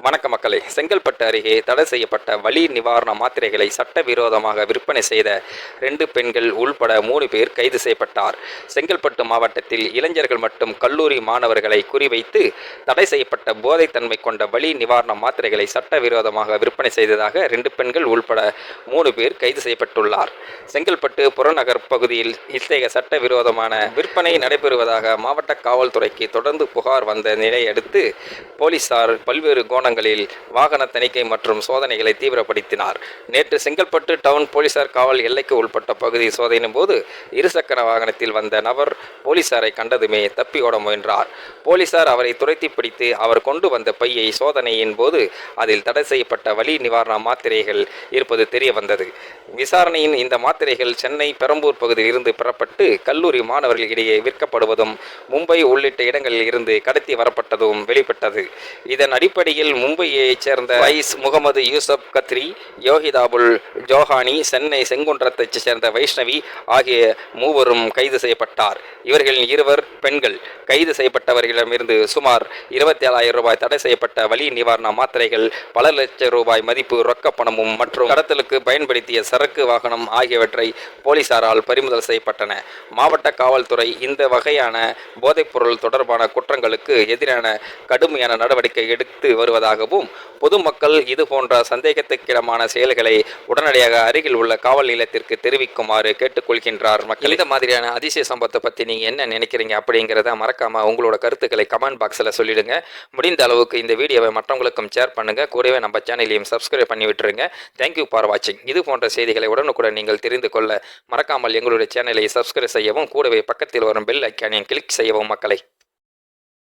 வணக்க மக்களே, செங்கல்பட்டு அருகே தடை செய்யப்பட்ட வலி நிவாரண மாத்திரைகளை சட்டவிரோதமாக விற்பனை செய்த 2 பெண்கள் உள்பட 3 பேர் கைது செய்யப்பட்டார். செங்கல்பட்டு மாவட்டத்தில் இளைஞர்கள் மற்றும் கல்லூரி மாணவர்களை குறிவைத்து தடை செய்யப்பட்ட போதைத்தன்மை கொண்ட வலி நிவாரண மாத்திரைகளை சட்டவிரோதமாக விற்பனை செய்ததாக 2 பெண்கள் உள்பட 3 பேர் கைது செய்யப்பட்டுள்ளார். செங்கல்பட்டு புறநகர் பகுதியில் இத்தகைய சட்டவிரோதமான விற்பனை நடைபெறுவதாக மாவட்ட காவல்துறைக்கு தொடர்ந்து புகார் வந்த நிலையடுத்து போலீசார் பல்வேறு கோணங்களில் வாகன தணிக்கை மற்றும் சோதனைகளை தீவிரப்படுத்தினார். நேற்று செங்கல்பட்டு டவுன் போலீசார் காவல் எல்லைக்கு உட்பட்ட பகுதி சோதனையின் போது இருசக்கர வாகனத்தில் வந்த நபர் போலீசாரை கண்டதுமே தப்பி ஓட முயன்றார். போலீசார் அவரை துரத்தி பிடித்து அவர் கொண்டு வந்த பையை சோதனையின் போது அதில் தடை செய்யப்பட்ட வலி நிவாரண மாத்திரைகள் இருப்பது தெரிய வந்தது. விசாரணையின் இந்த மாத்திரைகள் சென்னை பெரம்பூர் பகுதியில் இருந்து பெறப்பட்டு கல்லூரி மாணவர்கள் இடையே விற்கப்படுவதும் மும்பை உள்ளிட்ட இடங்களில் இருந்து கடத்தி வரப்பட்டதும் வெளிப்பட்டது. இதன் அடிப்படையில் மும்பையைச் சேர்ந்த வைஸ் முகமது யூசப் கத்ரி, யோகிதாபுல் ஜோஹானி, சென்னை செங்குன்றத்தைச் சேர்ந்த வைஷ்ணவி ஆகிய மூவரும் கைது செய்யப்பட்டார். இவர்களில் 2 பெண்கள். கைது செய்யப்பட்டவர்களிடமிருந்து சுமார் 27,000 ரூபாய் தடை செய்யப்பட்ட வலி நிவாரண மாத்திரைகள், பல லட்சம் ரூபாய் மதிப்பு ரொக்க பணமும் மற்றும் கடத்தலுக்கு பயன்படுத்திய சரக்கு வாகனம் ஆகியவற்றை போலீசாரால் பறிமுதல் செய்யப்பட்டன. மாவட்ட காவல்துறை இந்த வகையான போதைப்பொருள் தொடர்பான குற்றங்களுக்கு எதிரான கடுமையான நடவடிக்கை எடுத்து வருவதாகவும் பொதுமக்கள் இதுபோன்ற சந்தேகத்துக்கிடமான செயல்களை உடனடியாக அருகில் உள்ள காவல் நிலையத்திற்கு தெரிவிக்குமாறு கேட்டுக்கொள்கின்றார். மக்கள் இந்த மாதிரியான அதிசய சம்பவத்தை பற்றி நீங்கள் என்ன நினைக்கிறீங்க அப்படிங்கிறத மறக்காம உங்களோட கருத்துக்களை கமெண்ட் பாக்ஸில் சொல்லிடுங்க. முடிந்த அளவுக்கு இந்த வீடியோவை மற்றவங்களுக்கும் ஷேர் பண்ணுங்க. கூடவே நம்ம சேனலையும் சப்ஸ்கிரைப் பண்ணி விட்டுருங்க. தேங்க்யூ ஃபார் வாட்சிங். இது போன்ற செய்திகளை உடனுக்குடன் நீங்கள் தெரிந்து கொள்ள மறக்காமல் எங்களுடைய சேனலை சப்ஸ்கிரைப் செய்யவும், கூடவே பக்கத்தில் வரும் பெல் ஐக்கானையும் கிளிக் செய்யவும். மக்களை